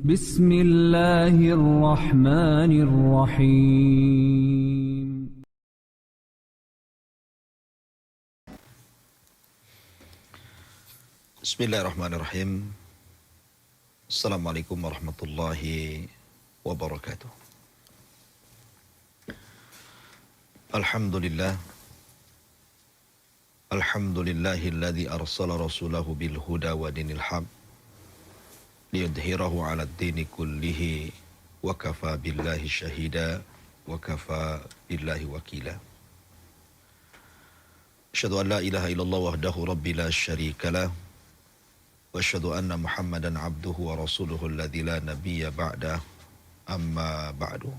Bismillahirrahmanirrahim. Bismillahirrahmanirrahim. Assalamualaikum warahmatullahi wabarakatuh. Alhamdulillah. Alhamdulillahilladzi arsala rasulahu bil huda wa dinil haq liyudhhirahu 'ala ad-dini kullihi wa kafa billahi syahida wa kafa billahi wakila. Asyhadu an la ilaha illallah wahdahu rabbi la syarika lah wa asyhadu anna Muhammadan abduhu wa rasuluhu alladzi la nabiyya ba'dah, amma ba'du.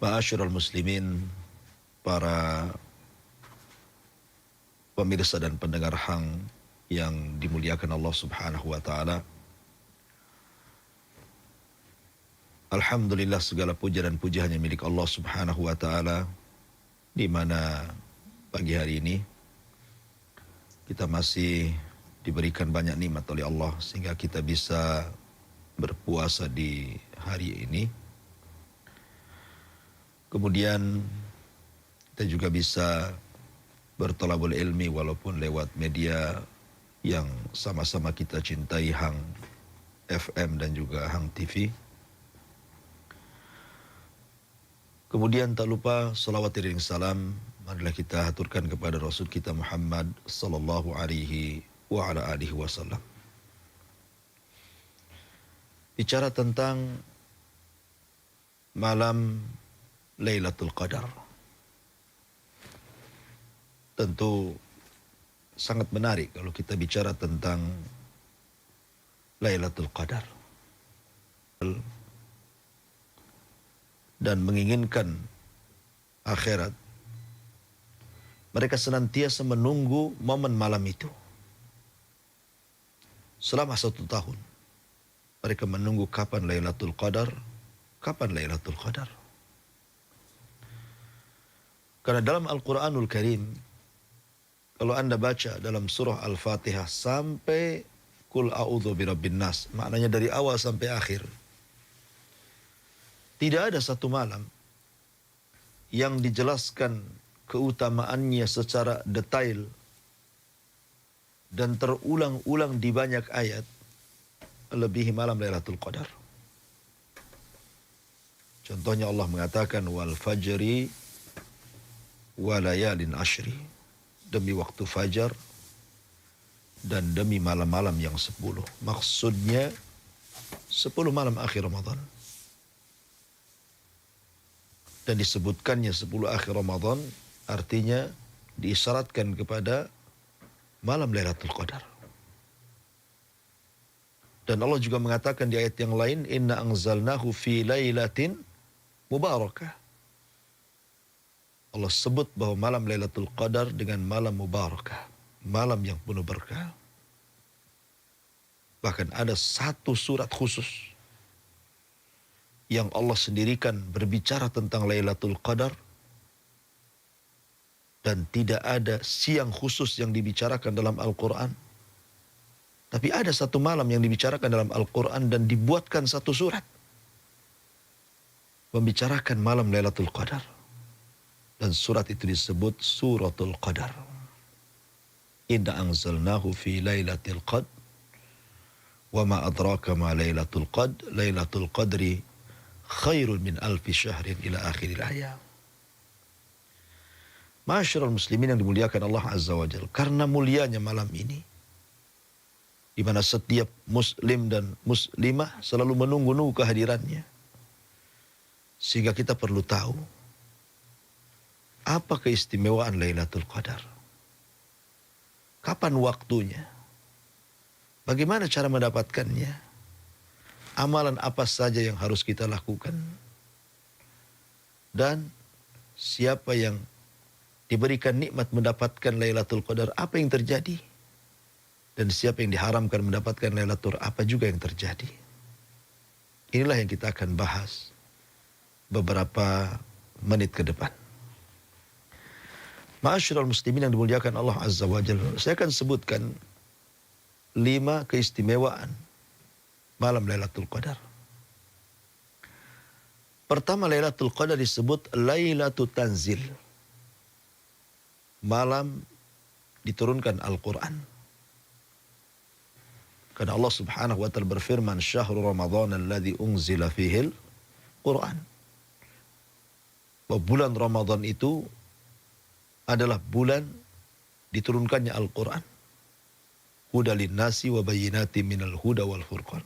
Ma'asyiral muslimin, para pemirsa dan pendengar Hang yang dimuliakan Allah Subhanahu wa taala. Alhamdulillah, segala puja dan puji hanya milik Allah Subhanahu wa taala, di mana pagi hari ini kita masih diberikan banyak nikmat oleh Allah sehingga kita bisa berpuasa di hari ini. Kemudian kita juga bisa bertolabul ilmi walaupun lewat media yang sama-sama kita cintai, Hang FM dan juga Hang TV. Kemudian tak lupa salawat iring salam marilah kita haturkan kepada Rasul kita Muhammad sallallahu alaihi wa ala alihi wasallam. Bicara tentang malam Lailatul Qadar, tentu sangat menarik kalau kita bicara tentang Lailatul Qadar dan menginginkan akhirat. Mereka senantiasa menunggu momen malam itu. Selama 1 tahun, mereka menunggu kapan Lailatul Qadar, kapan Lailatul Qadar. Karena dalam Al-Quranul Karim, kalau Anda baca dalam surah Al-Fatihah sampai Qul a'udzu birabbin nas, maknanya dari awal sampai akhir, tidak ada satu malam yang dijelaskan keutamaannya secara detail dan terulang-ulang di banyak ayat melebihi malam Lailatul Qadar. Contohnya Allah mengatakan wal fajri wa layalin ashri, demi waktu fajar dan demi malam-malam yang 10. Maksudnya 10 malam akhir Ramadan. Dan disebutkannya 10 akhir Ramadan artinya diisyaratkan kepada malam Lailatul Qadar. Dan Allah juga mengatakan di ayat yang lain, inna anzalnahu fi lailatin mubarakah. Allah sebut bahwa malam Lailatul Qadar dengan malam mubarakah, malam yang penuh berkah. Bahkan ada satu surat khusus yang Allah sendirikan berbicara tentang Lailatul Qadar, dan tidak ada siang khusus yang dibicarakan dalam Al-Quran. Tapi ada satu malam yang dibicarakan dalam Al-Quran dan dibuatkan satu surat membicarakan malam Lailatul Qadar. Dan surat itu disebut Suratul Qadar. Inna anzalnahu fi lailatul qadr wa ma adraka ma lailatul qadr lailatul qadri khairun min alfi syahrin ila akhiril ayat. Ma'asyiral muslimin yang dimuliakan Allah Azza wa Jalla, karena mulianya malam ini, di mana setiap muslim dan muslimah selalu menunggu-nunggu kehadirannya, sehingga kita perlu tahu apa keistimewaan Lailatul Qadar, kapan waktunya, bagaimana cara mendapatkannya, amalan apa saja yang harus kita lakukan, dan siapa yang diberikan nikmat mendapatkan Lailatul Qadar, apa yang terjadi? Dan siapa yang diharamkan mendapatkan Lailatul Qadar, apa juga yang terjadi? Inilah yang kita akan bahas beberapa menit ke depan. Ma'asyiral muslimin yang dimuliakan Allah Azza wa Jalla, saya akan sebutkan 5 keistimewaan malam Lailatul Qadar. Pertama, Lailatul Qadar disebut Lailatul Tanzil. Malam diturunkan Al-Quran. Karena Allah Subhanahu wa ta'ala berfirman, "Syahrul Ramadan alladzi unzila fihil Quran." Bahwa bulan Ramadan itu adalah bulan diturunkannya Al-Quran. Huda linnasi wa bayyinatin minal huda wal furqan.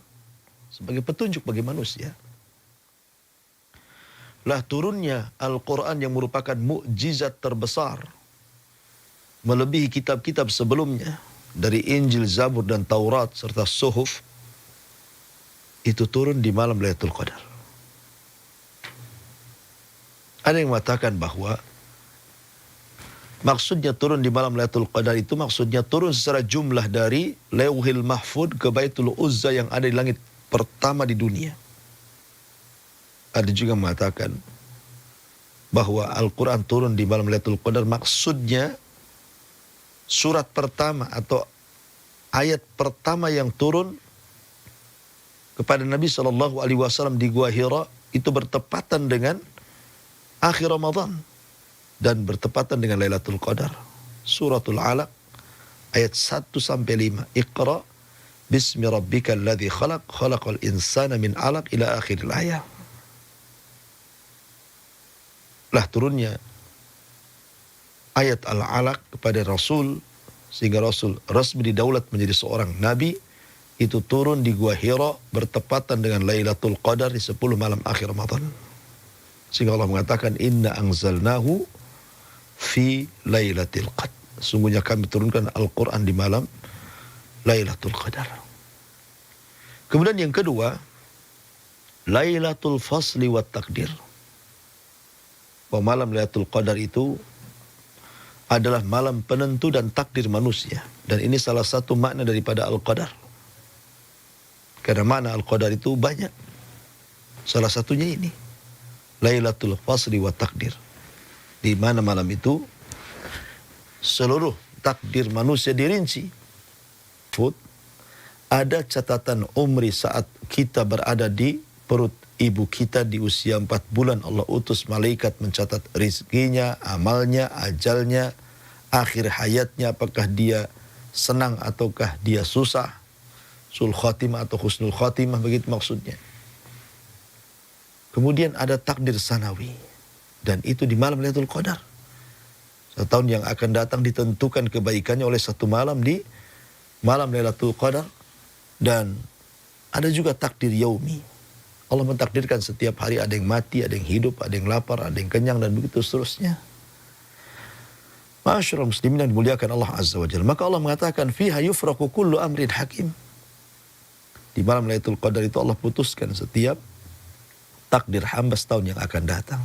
Sebagai petunjuk bagi manusia. Lah turunnya Al-Quran yang merupakan mukjizat terbesar, melebihi kitab-kitab sebelumnya, dari Injil, Zabur, dan Taurat, serta Suhuf, itu turun di malam Lailatul Qadar. Ada yang mengatakan bahwa maksudnya turun di malam Lailatul Qadar itu maksudnya turun secara jumlah dari Lauhil Mahfud ke Baitul Uzza yang ada di langit pertama di dunia. Ada juga mengatakan bahwa Al-Quran turun di malam Lailatul Qadar maksudnya surat pertama atau ayat pertama yang turun kepada Nabi SAW di Gua Hira itu bertepatan dengan akhir Ramadan dan bertepatan dengan Lailatul Qadar. Suratul Alaq ayat 1-5. Iqra bismi rabbikal ladzi khalaq, khalaqal insana min 'alaq ila akhiril ayat. Lah turunnya ayat Al-Alaq kepada Rasul, sehingga Rasul resmi didaulat menjadi seorang Nabi, itu turun di Gua Hira bertepatan dengan Lailatul Qadar di 10 malam akhir Ramadan. Sehingga Allah mengatakan, "Inna anzalnahu fi Lailatul Qadar." Sungguhnya kami turunkan Al-Quran di malam Lailatul Qadar. Kemudian yang kedua, Lailatul Fasli wa Takdir. Bahwa malam Lailatul Qadar itu adalah malam penentu dan takdir manusia. Dan ini salah satu makna daripada Al-Qadar. Karena makna Al-Qadar itu banyak. Salah satunya ini. Lailatul Fasli wa Takdir. Di mana malam itu seluruh takdir manusia dirinci. Ada catatan umri saat kita berada di perut ibu kita di usia 4 bulan. Allah utus malaikat mencatat rizkinya, amalnya, ajalnya, akhir hayatnya, apakah dia senang ataukah dia susah, sul khatimah atau husnul khatimah, begitu maksudnya. Kemudian ada takdir sanawi, dan itu di malam Lailatul Qadar. Setahun yang akan datang ditentukan kebaikannya oleh satu malam di malam Lailatul Qadar. Dan ada juga takdir yaumi. Allah mentakdirkan setiap hari ada yang mati, ada yang hidup, ada yang lapar, ada yang kenyang, dan begitu seterusnya. Ma'asyiral muslimin yang dimuliakan Allah Azza wa Jalla. Maka Allah mengatakan, "Fiha yufraqu kullu amrin hakim." Di malam Lailatul Qadar itu Allah putuskan setiap takdir hamba setahun yang akan datang.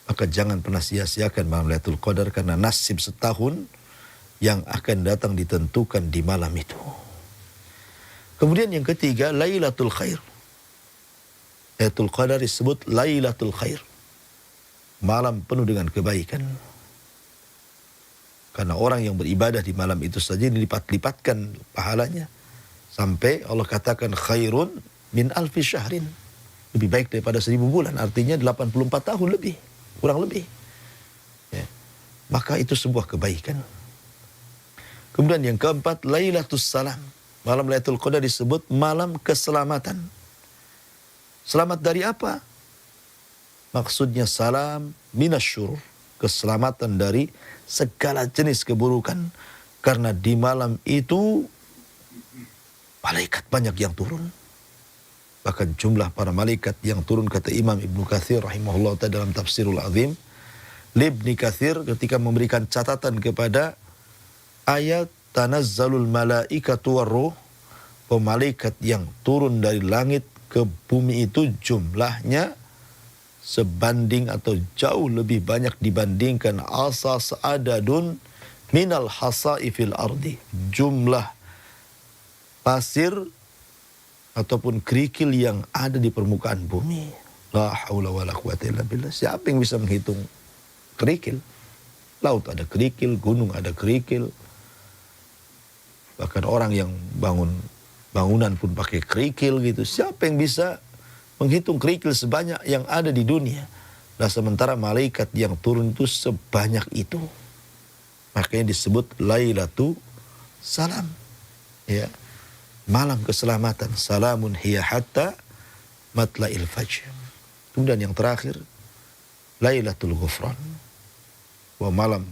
Maka jangan pernah sia-siakan malam Lailatul Qadar, karena nasib setahun yang akan datang ditentukan di malam itu. Kemudian yang ketiga, Lailatul Khair. Lailatul Qadar disebut Lailatul Khair. Malam penuh dengan kebaikan. Karena orang yang beribadah di malam itu saja dilipat-lipatkan pahalanya. Sampai Allah katakan khairun min alfi syahrin. Lebih baik daripada 1000 bulan. Artinya 84 tahun lebih. Kurang lebih. Ya. Maka itu sebuah kebaikan. Kemudian yang keempat, Lailatul Salam. Malam Lailatul Qadar disebut malam keselamatan. Selamat dari apa? Maksudnya salam minasyurur. Keselamatan dari segala jenis keburukan. Karena di malam itu malaikat banyak yang turun. Bahkan jumlah para malaikat yang turun, kata Imam Ibnu Katsir rahimahullah ta'ala dalam Tafsirul Azim, Ibnu Katsir ketika memberikan catatan kepada ayat tanazzalul malaikatu warruh, malaikat yang turun dari langit ke bumi itu jumlahnya sebanding atau jauh lebih banyak dibandingkan asa sa'adadun minal hasai fil ardi. Jumlah pasir ataupun kerikil yang ada di permukaan bumi. La haula wala quwata illa billah. Siapa yang bisa menghitung kerikil? Laut ada kerikil, gunung ada kerikil, Bahkan orang yang bangunan pun pakai kerikil gitu. Siapa yang bisa menghitung kerikil sebanyak yang ada di dunia? Nah, sementara malaikat yang turun itu sebanyak itu. Makanya disebut Lailatul Salam. Ya. Malam keselamatan. Salamun hiya hatta matla'il fajr. Kemudian yang terakhir, Lailatul Ghufran. Wa malam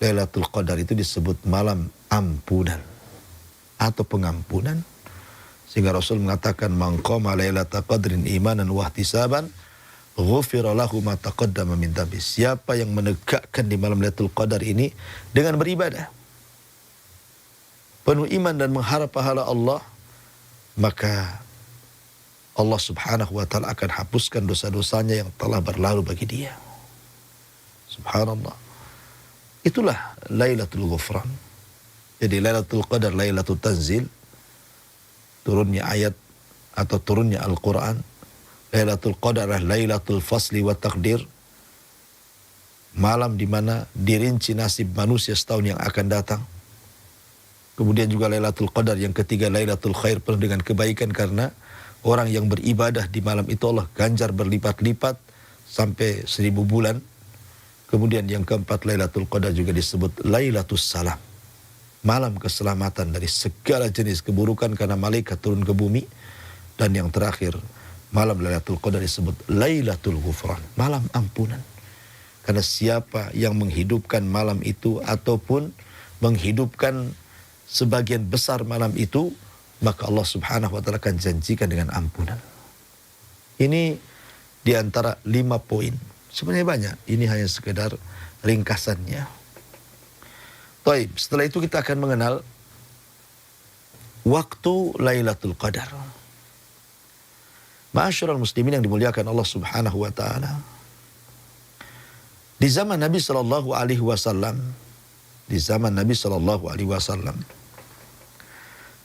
Lailatul Qadar itu disebut malam ampunan atau pengampunan. Sehingga Rasul mengatakan, man qama lailatal qadrin imanan wa ihtisaban ghufira lahu ma taqaddama min dhanbi. Siapa yang menegakkan di malam Lailatul Qadar ini dengan beribadah, penuh iman dan mengharap pahala Allah, maka Allah Subhanahu wa taala akan hapuskan dosa-dosanya yang telah berlalu bagi dia. Subhanallah. Itulah Lailatul Ghufran. Jadi Lailatul Qadar, Lailatul Tanzil, turunnya ayat atau turunnya Al-Quran. Lailatul Qadar adalah Lailatul Fasli wa Taqdir, malam di mana dirinci nasib manusia setahun yang akan datang. Kemudian juga Lailatul Qadar yang ketiga, Lailatul Khair, penuh dengan kebaikan, karena orang yang beribadah di malam itu Allah ganjar berlipat-lipat sampai 1000 bulan. Kemudian yang keempat, Lailatul Qadar juga disebut Lailatul Salam, malam keselamatan dari segala jenis keburukan karena malaikat turun ke bumi. Dan yang terakhir, malam Lailatul Qadar disebut Lailatul Ghufran, malam ampunan. Karena siapa yang menghidupkan malam itu ataupun menghidupkan sebagian besar malam itu, maka Allah Subhanahu wa taala akan janjikan dengan ampunan. Ini di antara 5 poin. Sebenarnya banyak, ini hanya sekedar ringkasannya. Baik, setelah itu kita akan mengenal waktu Lailatul Qadar. Ma'asyiral muslimin yang dimuliakan Allah Subhanahu wa taala. Di zaman Nabi sallallahu alaihi wasallam,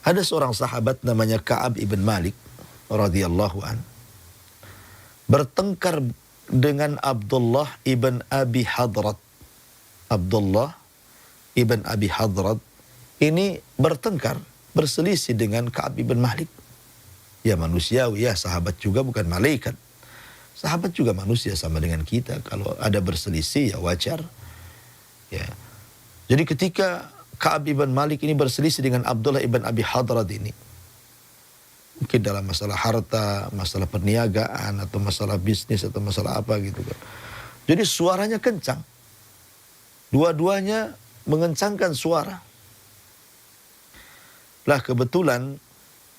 ada seorang sahabat namanya Ka'ab ibn Malik radhiyallahu an, bertengkar dengan Abdullah ibn Abi Hadrat. Abdullah ibn Abi Hadrat ini bertengkar, berselisih dengan Ka'ab ibn Malik. Ya manusiawi, ya sahabat juga bukan malaikat. Sahabat juga manusia sama dengan kita. Kalau ada berselisih ya wajar. Ya. Jadi ketika Ka'ab ibn Malik ini berselisih dengan Abdullah ibn Abi Hadrat ini, mungkin dalam masalah harta, masalah perniagaan, atau masalah bisnis, atau masalah apa gitu kan. Jadi suaranya kencang. Dua-duanya mengencangkan suara. Lah kebetulan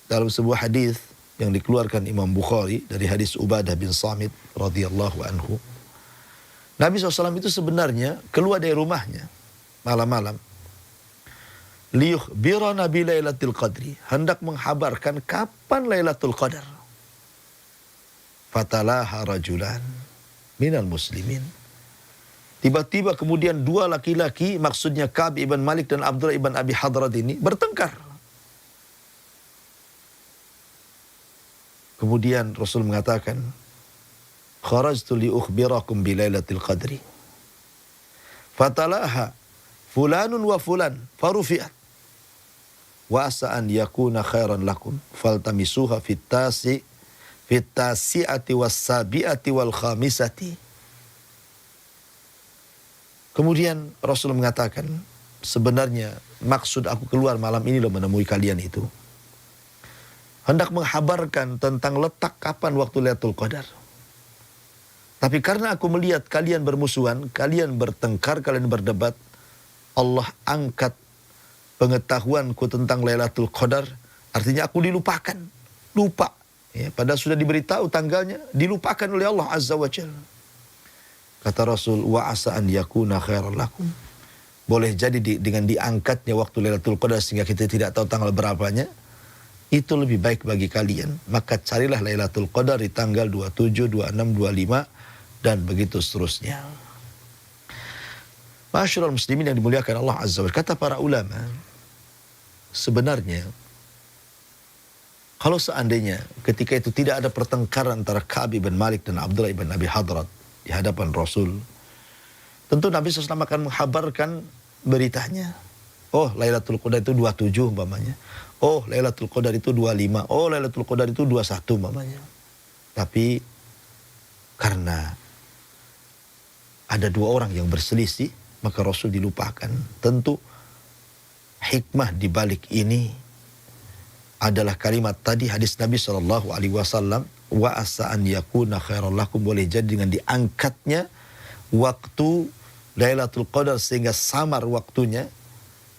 dalam sebuah hadis yang dikeluarkan Imam Bukhari dari hadis Ubadah bin Samit radhiyallahu anhu, Nabi SAW itu sebenarnya keluar dari rumahnya malam-malam, liyukhbirana bi Lailatul Qadri, hendak menghabarkan kapan Lailatul Qadar. Fatalaha rajulan minal muslimin. Tiba-tiba kemudian 2 laki-laki, maksudnya Ka'ab ibn Malik dan Abdullah ibn Abi Hadrat ini bertengkar. Kemudian Rasul mengatakan, kharajtu li ukhbirakum bi Lailatul Qadri. Fatalaha fulanun wa fulan farufi'at. Wa asa an yakuna khairan lakum faltamisuha fit tasi'ati was sabi'ati wal khamisati. Kemudian Rasul mengatakan, sebenarnya maksud aku keluar malam ini loh menemui kalian itu, hendak menghabarkan tentang letak kapan waktu Lailatul Qadar. Tapi karena aku melihat kalian bermusuhan, kalian bertengkar, kalian berdebat, Allah angkat pengetahuanku tentang Lailatul Qadar, artinya aku dilupakan. Lupa. Ya, padahal sudah diberitahu tanggalnya, dilupakan oleh Allah Azza wa Jalla. Kata Rasul, wa asa an yakuna khairan lakum. Boleh jadi dengan diangkatnya waktu Lailatul Qadar sehingga kita tidak tahu tanggal berapanya, itu lebih baik bagi kalian. Maka carilah Lailatul Qadar di tanggal 27, 26, 25, dan begitu seterusnya. Ma'asyiral muslimin yang dimuliakan Allah Azza wa Jalla, kata para ulama, sebenarnya kalau seandainya ketika itu tidak ada pertengkaran antara Ka'ab ibn Malik dan Abdullah ibn Abi Hadrat di hadapan Rasul, tentu Nabi SAW akan menghabarkan beritanya. Oh, Lailatul Qadar itu 27 umpamanya. Oh, Lailatul Qadar itu 25. Oh, Lailatul Qadar itu 21 umpamanya. Tapi karena ada dua orang yang berselisih, maka Rasul dilupakan. Tentu hikmah di balik ini adalah kalimat tadi hadis Nabi SAW, wa asa an yakuna khairan lakum, boleh jadi dengan diangkatnya waktu Lailatul Qadar sehingga samar waktunya,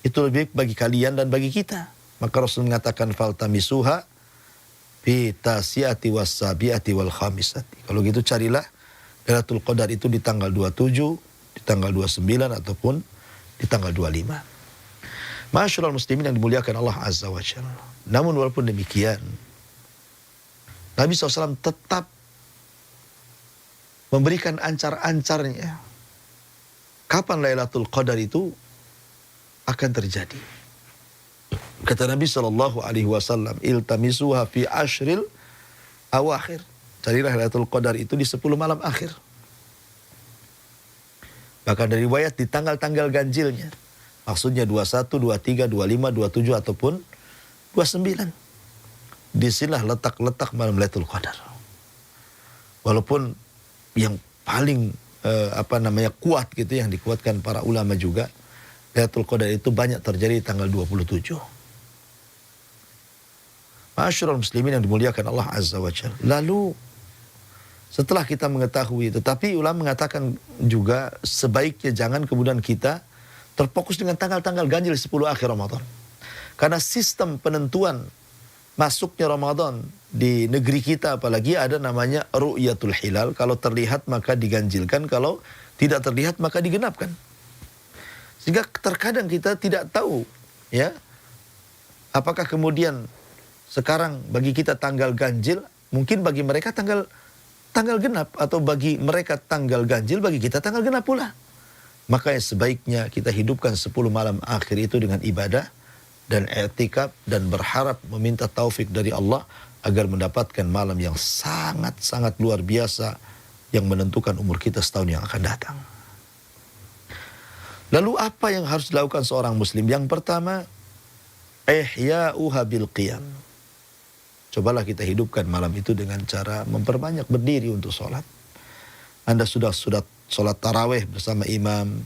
itu lebih baik bagi kalian dan bagi kita. Maka Rasul mengatakan faltamisuha fi tasiati was-sabiati wal khamisati. Kalau gitu carilah Lailatul Qadar itu di tanggal 27, di tanggal 29 ataupun di tanggal 25. Masyaallah muslimin yang dimuliakan Allah Azza wa Jalla. Namun walaupun demikian, Nabi SAW tetap memberikan ancar-ancarnya kapan Lailatul Qadar itu akan terjadi. Kata Nabi SAW, iltamisuha fi ashril awakhir. Carilah Lailatul Qadar itu di 10 malam akhir. Bahkan dari riwayat di tanggal-tanggal ganjilnya. Maksudnya 21, 23, 25, 27 ataupun 29. Disinilah letak-letak malam Lailatul Qadar. Walaupun yang paling kuat gitu, yang dikuatkan para ulama juga, Lailatul Qadar itu banyak terjadi di tanggal 27. Ma'asyiral muslimin yang dimuliakan Allah Azza wa Jalla. Lalu setelah kita mengetahui, tetapi ulama mengatakan juga sebaiknya jangan kemudian kita terfokus dengan tanggal-tanggal ganjil 10 akhir Ramadan. Karena sistem penentuan masuknya Ramadan di negeri kita apalagi ada namanya ru'yatul hilal. Kalau terlihat maka diganjilkan, kalau tidak terlihat maka digenapkan. Sehingga terkadang kita tidak tahu ya, apakah kemudian sekarang bagi kita tanggal ganjil, mungkin bagi mereka tanggal genap, atau bagi mereka tanggal ganjil, bagi kita tanggal genap pula. Makanya sebaiknya kita hidupkan 10 malam akhir itu dengan ibadah dan i'tikaf dan berharap meminta taufik dari Allah agar mendapatkan malam yang sangat-sangat luar biasa yang menentukan umur kita setahun yang akan datang. Lalu apa yang harus dilakukan seorang muslim? Yang pertama, ihya'uha bil qiyam. Cobalah kita hidupkan malam itu dengan cara memperbanyak berdiri untuk sholat. Anda sudah sholat tarawih bersama imam,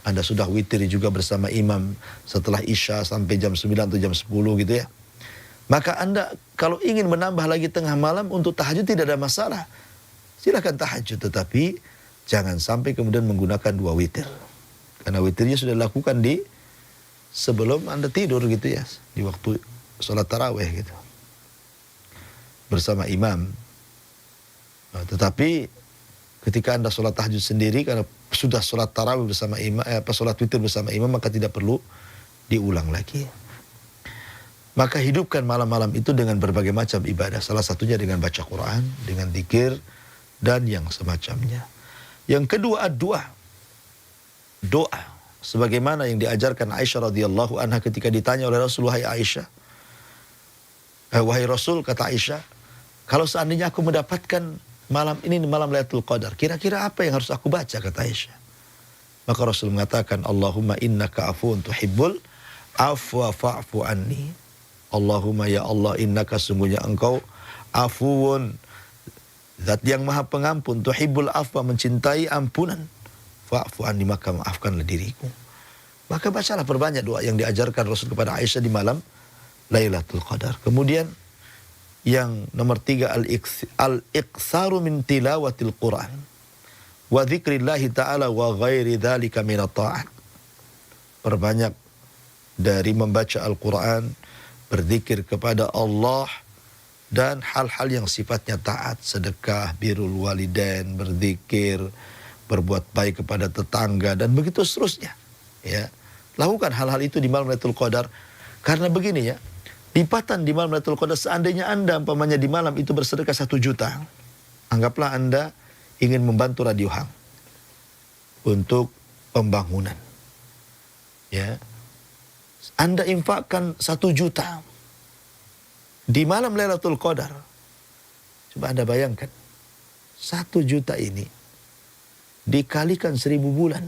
Anda sudah witir juga bersama imam setelah isya sampai jam 9 atau jam 10 gitu ya. Maka Anda kalau ingin menambah lagi tengah malam untuk tahajud tidak ada masalah. Silakan tahajud, tetapi jangan sampai kemudian menggunakan 2 witir. Karena witirnya sudah dilakukan di sebelum Anda tidur gitu ya, di waktu sholat tarawih gitu, bersama imam. Nah, tetapi ketika Anda sholat tahajud sendiri, karena sudah sholat tarawih bersama imam, sholat witir bersama imam, maka tidak perlu diulang lagi. Maka hidupkan malam-malam itu dengan berbagai macam ibadah. Salah satunya dengan baca Quran, dengan zikir, dan yang semacamnya. Yang kedua, doa. Sebagaimana yang diajarkan Aisyah radhiyallahu anha ketika ditanya oleh Rasulullah, Aisyah, wahai Rasul, kata Aisyah, kalau seandainya aku mendapatkan malam ini, malam Lailatul Qadar, kira-kira apa yang harus aku baca, kata Aisyah. Maka Rasul mengatakan, Allahumma innaka afuun tuhibbul afwa fa'fu anni. Allahumma ya Allah, innaka, sungguhnya engkau afuun, zat yang maha pengampun, tuhibbul afwa, mencintai ampunan, fa'fu anni, maka maafkanlah diriku. Maka bacalah perbanyak doa yang diajarkan Rasul kepada Aisyah di malam Lailatul Qadar. Kemudian yang nomor 3, al-iqsaru min tilawatil Quran wa dzikrillahi ta'ala wa ghairi dzalika minat ta'at. Perbanyak dari membaca Al-Quran, berzikir kepada Allah, dan hal-hal yang sifatnya taat, sedekah, birrul walidain, berzikir, berbuat baik kepada tetangga, dan begitu seterusnya. Ya, lakukan hal-hal itu di malam Lailatul Qadar. Karena begini ya, lipatan di malam Lailatul Qadar, seandainya Anda umpamanya di malam itu bersedekah 1 juta, anggaplah Anda ingin membantu Radio Hang untuk pembangunan. Ya, Anda infakkan 1 juta di malam Lailatul Qadar. Coba Anda bayangkan, 1 juta ini dikalikan 1000 bulan.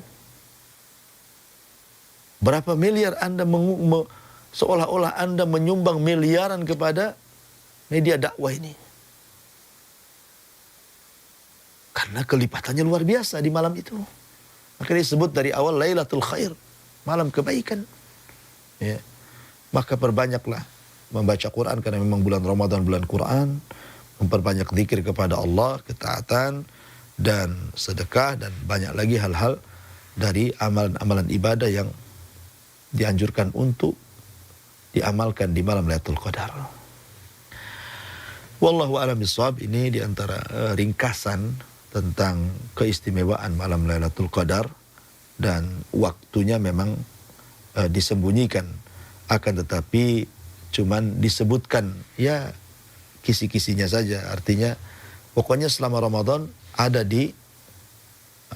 Berapa miliar Anda seolah-olah Anda menyumbang miliaran kepada media dakwah ini. Karena kelipatannya luar biasa di malam itu. Maka disebut dari awal Lailatul Khair, malam kebaikan. Ya. Maka perbanyaklah membaca Quran karena memang bulan Ramadan bulan Quran, memperbanyak zikir kepada Allah, ketaatan dan sedekah dan banyak lagi hal-hal dari amalan-amalan ibadah yang dianjurkan untuk diamalkan di malam Lailatul Qadar. Wallahu a'lam bishawab. Ini diantara ringkasan tentang keistimewaan malam Lailatul Qadar, dan waktunya memang disembunyikan, akan tetapi cuman disebutkan ya kisi-kisinya saja. Artinya pokoknya selama Ramadan ada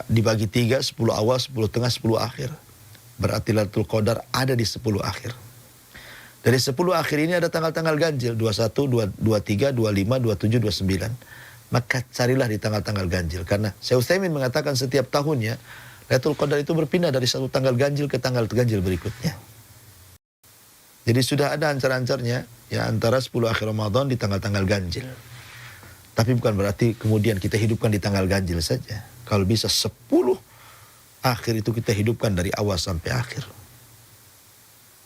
dibagi 3, 10 awal, 10 tengah, 10 akhir. Berarti Lailatul Qadar ada di 10 akhir. Dari 10 akhir ini ada tanggal-tanggal ganjil, 21, 23, 25, 27, 29. Maka carilah di tanggal-tanggal ganjil. Karena Syekh Utsaimin mengatakan setiap tahunnya Lailatul Qadar itu berpindah dari satu tanggal ganjil ke tanggal ganjil berikutnya. Jadi sudah ada ancar-ancarnya ya antara 10 akhir Ramadan di tanggal-tanggal ganjil. Tapi bukan berarti kemudian kita hidupkan di tanggal ganjil saja. Kalau bisa 10 akhir itu kita hidupkan dari awal sampai akhir.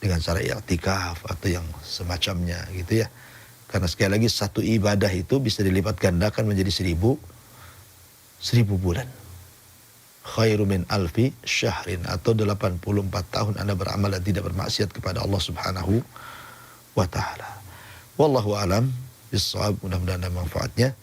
Dengan cara i'tikaf atau yang semacamnya gitu ya. Karena sekali lagi satu ibadah itu bisa dilipat gandakan menjadi 1000 bulan. Khairu min alfi syahrin, atau 84 tahun Anda beramal dan tidak bermaksiat kepada Allah Subhanahu wa taala. Wallahu alam bissawab. Mudah-mudahan ada manfaatnya.